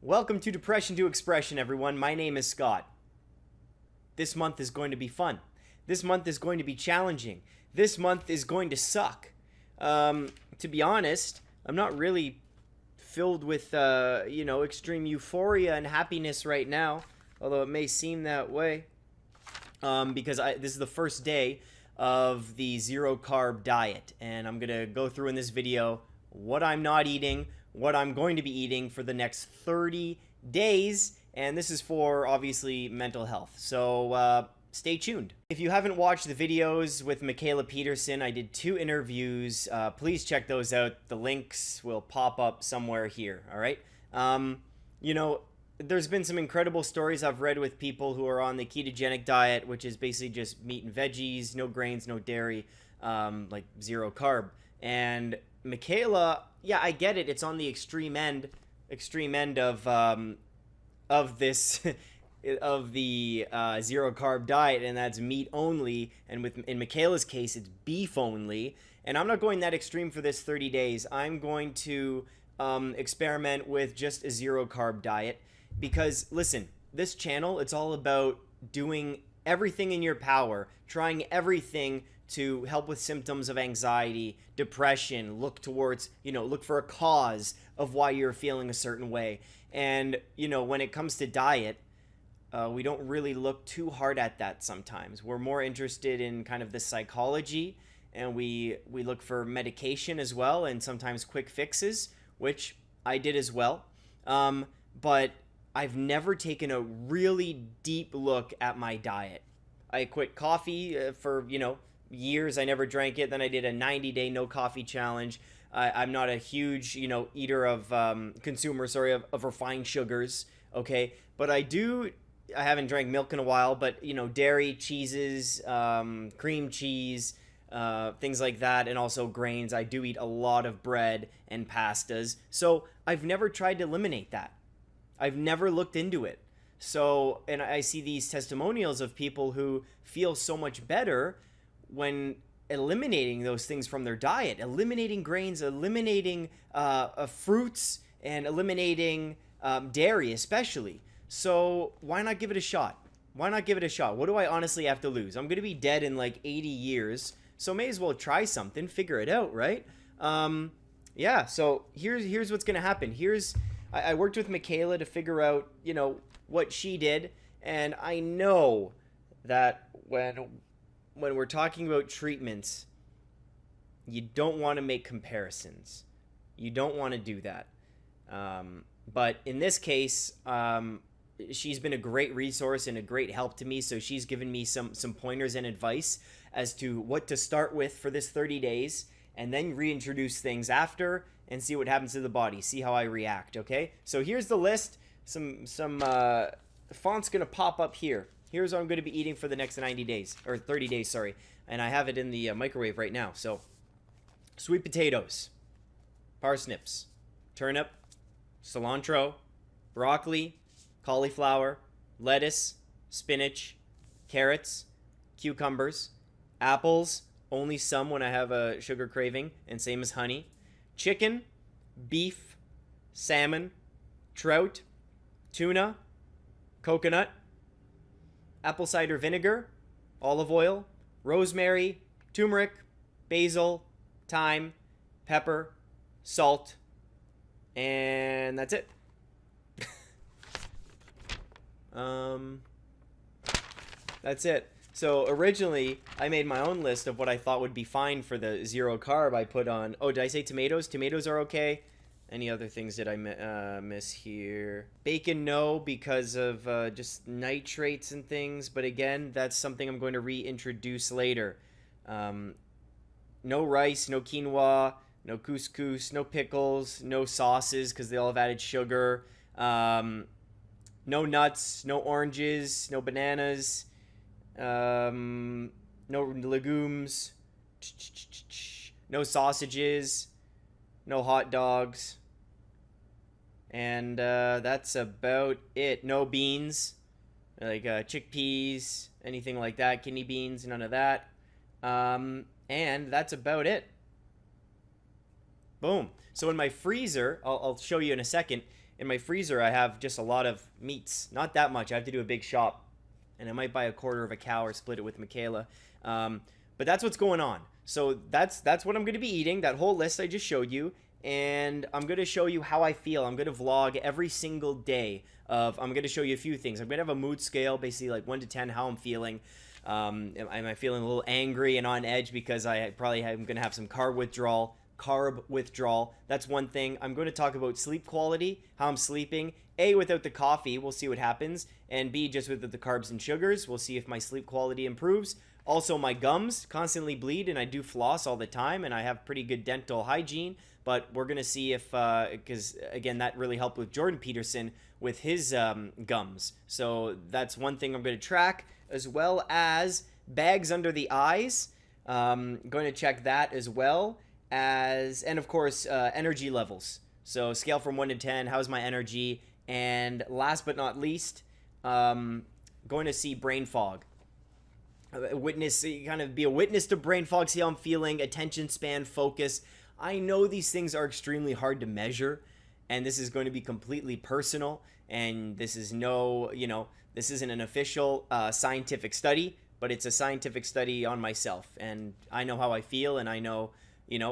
Welcome to Depression to Expression, everyone. My name is Scott. This month is going to be fun. This month is going to be challenging. This month is going to suck. To be honest, I'm not really filled with, extreme euphoria and happiness right now, although it may seem that way, because this is the first day of the zero carb diet, and I'm gonna go through in this video what I'm not eating, what I'm going to be eating for the next 30 days, and this is for obviously mental health. So stay tuned. If you haven't watched the videos with Michaela Peterson, I did 2 interviews. Please check those out. The links will pop up somewhere here. All right. There's been some incredible stories I've read with people who are on the ketogenic diet, which is basically just meat and veggies, no grains, no dairy, like zero carb. And Michaela, yeah, I get it. It's on the extreme end of this of the zero carb diet, and that's meat only. And in Michaela's case, it's beef only. And I'm not going that extreme for this 30 days. I'm going to experiment with just a zero carb diet because, listen, this channel, it's all about doing everything in your power, trying everything to help with symptoms of anxiety, depression, look for a cause of why you're feeling a certain way. And, when it comes to diet, we don't really look too hard at that sometimes. We're more interested in kind of the psychology, and we look for medication as well, and sometimes quick fixes, which I did as well. But I've never taken a really deep look at my diet. I quit coffee for, years. I never drank it. Then I did a 90-day no coffee challenge. I'm not a huge, eater of of refined sugars. Okay. But I haven't drank milk in a while, but dairy, cheeses, cream cheese, things like that. And also grains. I do eat a lot of bread and pastas. So I've never tried to eliminate that. I've never looked into it. So, and I see these testimonials of people who feel so much better when eliminating those things from their diet, eliminating grains, eliminating fruits, and eliminating dairy especially. So why not give it a shot? Why not give it a shot? What do I honestly have to lose? I'm going to be dead in like 80 years, so may as well try something, figure it out, right? Yeah, so here's what's going to happen. I worked with Michaela to figure out, what she did, and I know that when we're talking about treatments, you don't want to make comparisons. You don't want to do that. But in this case, she's been a great resource and a great help to me. So she's given me some pointers and advice as to what to start with for this 30 days and then reintroduce things after and see what happens to the body. See how I react, okay? So here's the list. Some font's going to pop up here. Here's what I'm going to be eating for the next 90 days, or 30 days, sorry. And I have it in the microwave right now. So, sweet potatoes, parsnips, turnip, cilantro, broccoli, cauliflower, lettuce, spinach, carrots, cucumbers, apples, only some when I have a sugar craving, and same as honey, chicken, beef, salmon, trout, tuna, coconut, apple cider vinegar, olive oil, rosemary, turmeric, basil, thyme, pepper, salt, and that's it. That's it. So originally, I made my own list of what I thought would be fine for the zero carb. I put on, did I say tomatoes? Tomatoes are okay. Any other things did I miss here? Bacon, no, because of just nitrates and things. But again, that's something I'm going to reintroduce later. No rice, no quinoa, no couscous, no pickles, no sauces because they all have added sugar. No nuts, no oranges, no bananas, no legumes, no sausages, no hot dogs, and that's about it. No beans, like chickpeas, anything like that, kidney beans, none of that. And that's about it. Boom. So in my freezer, I'll show you in a second. in my freezer I have just a lot of meats. Not that much. I have to do a big shop, and I might buy a quarter of a cow or split it with Michaela. But that's what's going on. So that's what I'm going to be eating. That whole list I just showed you. And I'm going to show you how I feel. I'm going to vlog every single day I'm going to show you a few things. I'm going to have a mood scale, basically like 1 to 10, how I'm feeling. Am I feeling a little angry and on edge because I'm going to have some carb withdrawal. That's one thing. I'm going to talk about sleep quality, how I'm sleeping. A, without the coffee, we'll see what happens. And B, just with the carbs and sugars, we'll see if my sleep quality improves. Also, my gums constantly bleed, and I do floss all the time, and I have pretty good dental hygiene. But we're going to see if, because again, that really helped with Jordan Peterson with his gums. So that's one thing I'm going to track, as well as bags under the eyes. Going to check that as well as, and of course, energy levels. So scale from 1 to 10, how's my energy? And last but not least, going to see brain fog. Be a witness to brain fog, see how I'm feeling, attention span, focus. I know these things are extremely hard to measure, and this is going to be completely personal, and this is this isn't an official scientific study, but it's a scientific study on myself, and I know how I feel, and I know,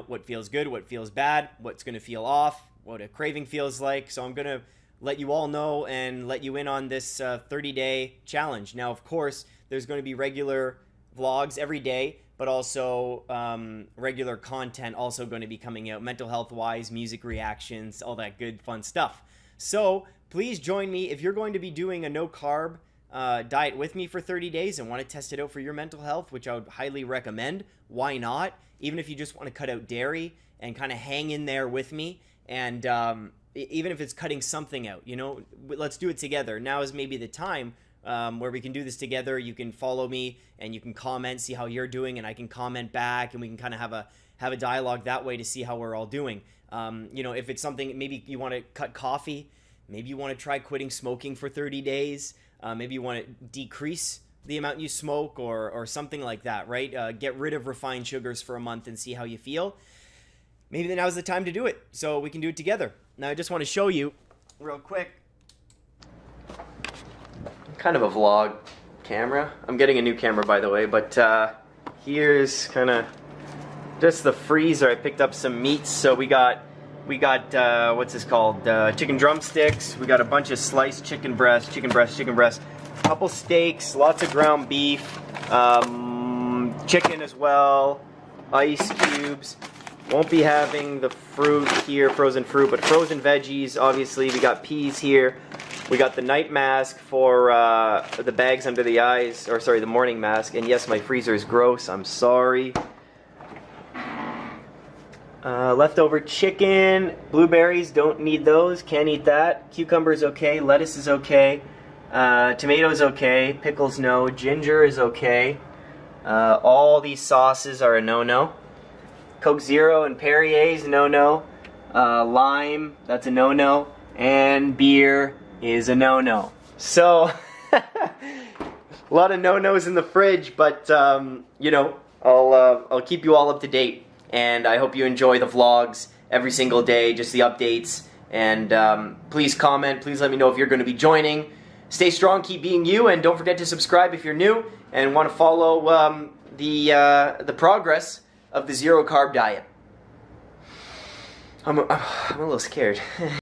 what feels good, what feels bad, what's going to feel off, what a craving feels like. So I'm going to let you all know and let you in on this 30-day challenge. Now, of course, there's going to be regular vlogs every day, but also regular content also going to be coming out, mental health wise, music reactions, all that good fun stuff. So please join me if you're going to be doing a no carb diet with me for 30 days and want to test it out for your mental health, which I would highly recommend. Why not? Even if you just want to cut out dairy and kind of hang in there with me, and even if it's cutting something out, let's do it together. Now is maybe the time where we can do this together. You can follow me and you can comment, see how you're doing, and I can comment back, and we can kind of have a dialogue that way to see how we're all doing. If it's something, maybe you want to cut coffee, maybe you want to try quitting smoking for 30 days, maybe you want to decrease the amount you smoke or something like that, right? Get rid of refined sugars for a month and see how you feel. Maybe now's the time to do it, so we can do it together. Now I just want to show you real quick, kind of a vlog camera. I'm getting a new camera, by the way, but here's kind of just the freezer. I picked up some meats. So we got what's this called? Chicken drumsticks. We got a bunch of sliced chicken breast, a couple steaks, lots of ground beef, chicken as well, ice cubes. Won't be having the fruit here, frozen fruit, but frozen veggies, obviously. We got peas here. We got the night mask for the bags under the eyes, or sorry, the morning mask. And yes, my freezer is gross. I'm sorry. Leftover chicken, blueberries, don't need those, can't eat that. Cucumber is okay, lettuce is okay, tomatoes okay, pickles no, ginger is okay. All these sauces are a no-no. Coke Zero and Perrier's no-no. Lime, that's a no-no. And beer is a no-no. So, a lot of no-nos in the fridge, but, I'll keep you all up to date. And I hope you enjoy the vlogs every single day, just the updates. And please comment, please let me know if you're going to be joining. Stay strong, keep being you, and don't forget to subscribe if you're new and want to follow the progress of the zero carb diet. I'm a little scared.